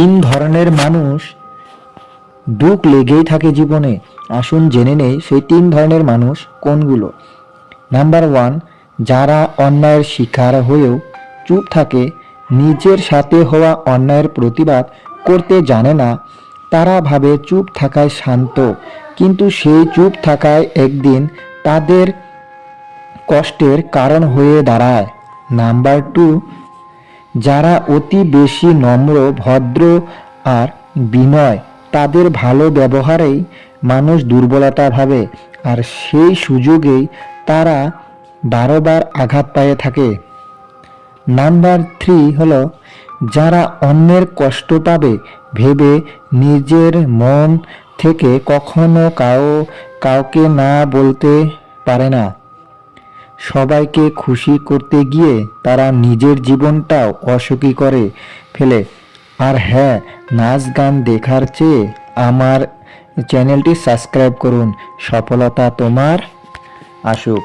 তিন ধরনের মানুষ দুঃখ লেগেই থাকে জীবনে। আসুন জেনে নেই সেই তিন ধরনের মানুষ কোনগুলো। নাম্বার ওয়ান, যারা অন্যায়ের শিকার হয়েও চুপ থাকে, নিজের সাথে হওয়া অন্যায়ের প্রতিবাদ করতে জানে না। তারা ভাবে চুপ থাকায় শান্ত, কিন্তু সেই চুপ থাকায় একদিন তাদের কষ্টের কারণ হয়ে দাঁড়ায়। নাম্বার টু, যারা অতি বেশি নম্র, ভদ্র আর বিনয়, তাদের ভালো ব্যবহারেই মানুষ দুর্বলতা ভাবে, আর সেই সুযোগেই তারা বারবার আঘাত পেয়ে থাকে। নাম্বার থ্রি হলো, যারা অন্যের কষ্ট পাবে ভেবে নিজের মন থেকে কখনো কাউকে না বলতে পারে না। সবাইকে খুশি করতে গিয়ে তারা নিজের জীবনটাও অসুখী করে ফেলে। আর হ্যাঁ, নাচ গান দেখার চেয়ে আমার চ্যানেলটি সাবস্ক্রাইব করুন। সফলতা তোমার আসুক।